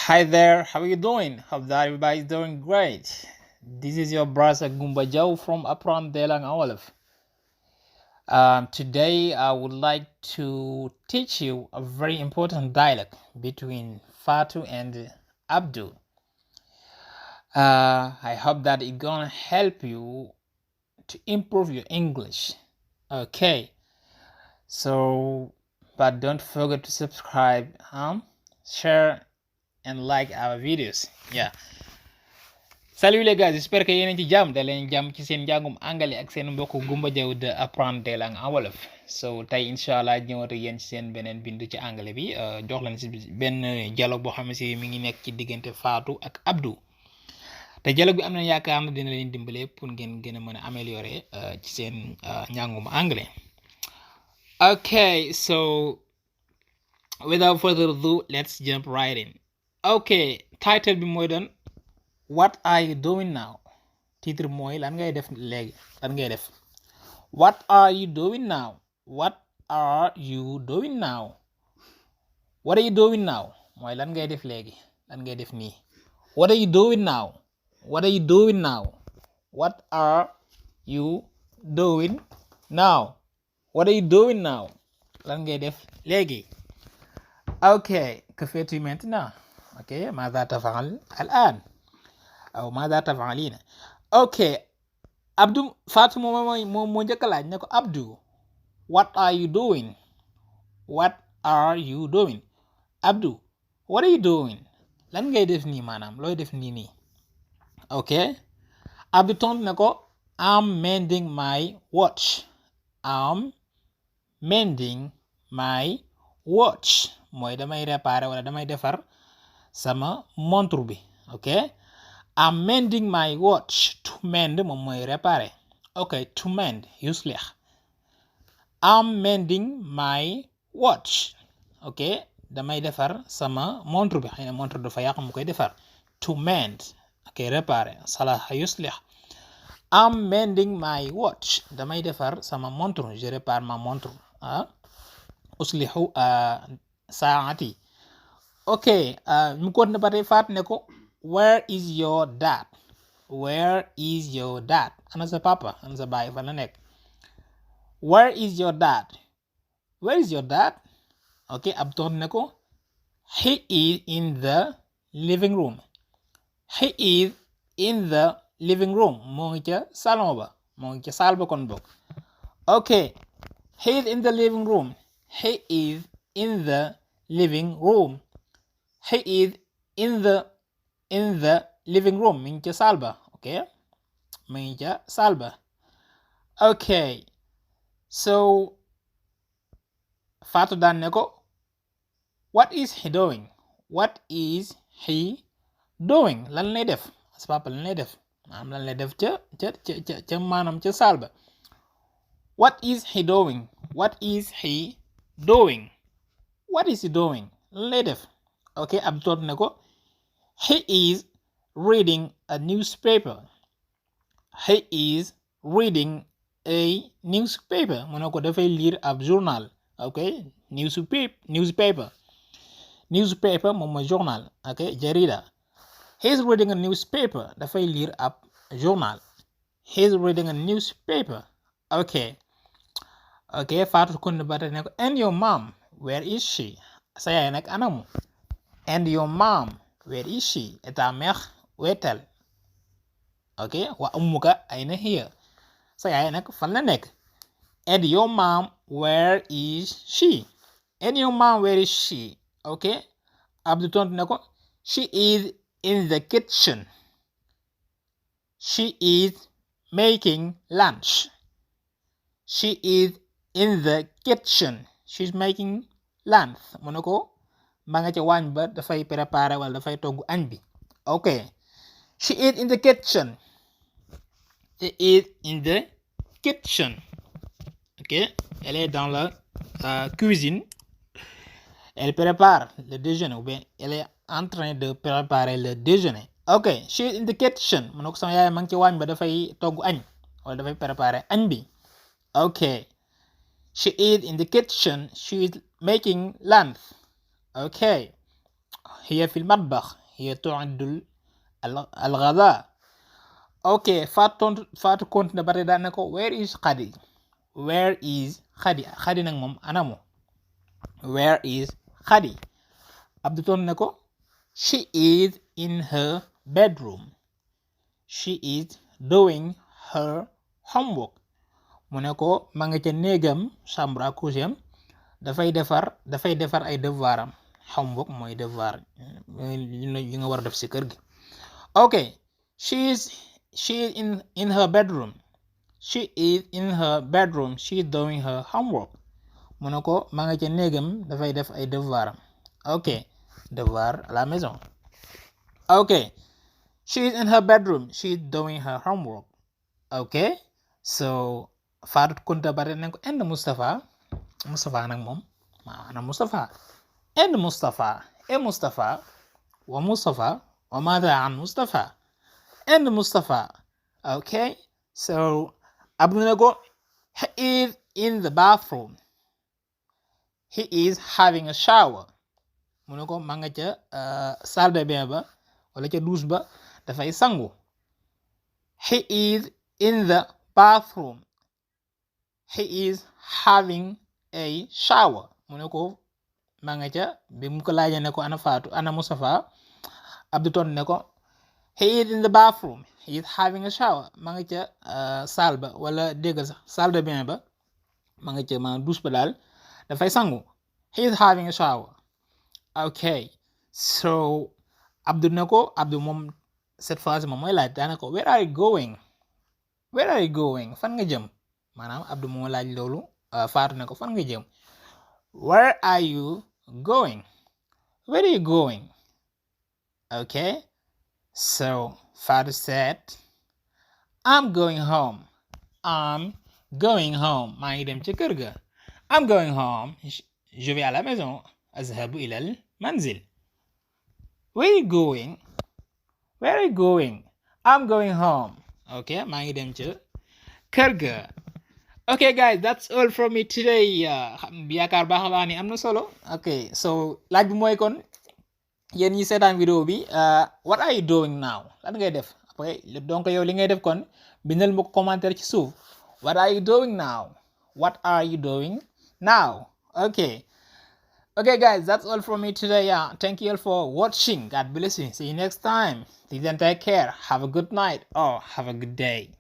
Hi there, how are you doing? Hope that everybody's doing great. This is your brother Gumba Joe from Apron Delang Olive. Today I would like to teach you a very important dialogue between Fatu and Abdul. I hope that it's gonna help you to improve your English. Okay, so but don't forget to subscribe, share and like our videos. Yeah. Salut les gars, j'espère que yéen a ci jàmm da leen jàmm ci seen njàngum anglais ak seen mbokk Gumba Jaw de apprendre langue en wolof. So tey incha allah ñëwaat ak yéen ci seen beneen bindu ci anglais bi jox leen si benn dialogue boo xam ne si mi ngi nekk ci diggante Fatou ak Abdou te dialogue bi am na yaakaar na dina leen dimbale pour ngeen gën a mën a améliorer ci seen njàngum anglais. Okay, so without further ado, let's jump right in. Okay, title bi mooy doon What are you doing now? Titre mooy lan ngay def léegi lan ngay def. What are you doing now? What are you doing now? What are you doing now? Mooy lan ngay def léegi lan ngay def nii. What are you doing now? What are you doing now? What are you doing now? What are you doing now? Lan ngay def léegi. Okay, que fais-tu maintenant? Okay, ماذا تفعل الآن? أو ماذا تفعلين؟ Okay, Abdou Fatou moo njëkk a laaj ne ko Abdou, what are you doing? What are you doing? Abdou, what are you doing? Lan ngay def nii maanaam looy def nii. Okay, Abdou tontu ne ko I'm mending my watch. I'm mending my watch. Mooy damay réparer wala damay defar sama montre bi. Okay, I'm mending my watch. To mend moom mooy réparer. Okay, to mend yuslih. I'm mending my watch. Okay, damay defar sama montre bi. Xëy na montre dafa yàqu mu koy defar. To mend. Okay, réparer. Salaha yuslih. I'm mending my watch. Damay defar sama montre. Je répare ma montre. Uslihu saati. Okay, mu ko ne ba tey faat ne ko where is your dad? Where is your dad? Ana sa papa, ana sa baay fa la nekk. Where is your dad? Where is your dad? Okay, ab toon ne ko he is in the living room. He is in the living room. Moo ngi ca salon ba, moo ngi ca saal ba kon bokk. Okay, he is in the living room. He is in the living room. He is in the living room. Mi ngi ca saal ba. Okay, mi ngi ca saal ba. Okay, so Fatou daan ne ko what is he doing? What is he doing? Lan lay def sa papa lan lay def maanaam lan lay def ca maanaam ca saal ba. What is he doing? What is he doing? What is he doing? Lan lay def. Okay, ab toot ne ko he is reading a newspaper. He is reading a newspaper. Mu ne ko dafay lire ab journal. Okay, newspaper moom mooy journal. Okay, jarida. He is reading a newspaper. Dafay lire ab journal. He is reading a newspaper. Okay, Fatou kon ba tey ne ko and your mom, where is she? Sa yaay nag anamu. And your mom, where is she? Et ta mère, où est-elle? Okay, wa ummuka ayna hiya? Sa yaay nag fan la nekk? And your mom, where is she? And your mom, where is she? Okay, Abdou tontu ne ko she is in the kitchen. She is making lunch. She is in the kitchen. She's making lunch. Mu ne ko ma nga ca waañ ba dafay préparer wala dafay togg añ bi. Okay, she is in the kitchen. She is in the kitchen. Okay, elle est dans la cuisine. Elle prépare le déjeuner ou bien elle est en train de préparer le déjeuner. Okay, she is in the kitchen. Mu ne ko sama yaay ma nga ca waañ ba dafay togg añ wala dafay préparer añ bi. Okay, she is in the kitchen. She is making lunch. Okay, هي في المطبخ هي تعد الغداء. Okay, Fatou continue ba tey daan ne ko where is Khady? Where is Khady? Khady nag moom anamu. Where is Khady? Abdou tontu ne ko she is in her bedroom. She is doing her homework. mu ne ko ma nga ca néegam chambre à coucher am dafay defar ay devoir am. Homework mooy devoir yi nga war a def ci kër gi. Okay, she is in her bedroom. She is in her bedroom. She is doing her homework. mu ne ko ma nga ca néegam dafay def ay devoir am. Okay, devoir à la maison. Okay, she is in her bedroom. She is doing her homework. Okay, so Fatou Kunta bare nañ ko and Mustafa nag moom maanaam Mustafa and Mustafa wa Mustafa wa maada an Mustafa and Mustafa. Okay, so Abdou ne ko he is in the bathroom. He is having a shower. mu ne ko ma nga ca salle de bain ba wala ca douche ba dafay sangu. He is in the bathroom. He is having a shower. mu ne ko ma nga ca bi mu ko laajee ne ko ana Fatou ana Mustafa Abdou ton ne ko he is in the bathroom. He is having a shower. ma nga ca salle ba wala dégg sax salle de bain ba ma nga ca ma douche ba daal dafay sangu. He is having a shower. Okay, so Abdou ne ko Abdou moom cette fois moom mooy laaj daana ko where are you going? Fan nga jëm? maanaam Abdou moo laaj loolu Fatou ne ko fan nga jëm? Where are you going? Where are you going? Okay, so Fatou said I'm going home. maa ngi dem ca kër ga. I'm going home. Je vais à la maison. أذهب إلى المنزل. Where are you going? I'm going home. Okay, maa ngi dem ca kër ga. Okay guys, that's all from me today. Yaakaar baax a baax ni am na solo. Okay, so laaj bi mooy kon yéen ñi seetaan vidéo bi what are you doing now? Lan ngay def? Après donc yow li ngay def kon bindal ma ko commentaire ci suuf. What are you doing now? Okay guys, that's all from me today. Thank you all for watching. God bless you. See you next time. Please and take care. Have a good night or have a good day.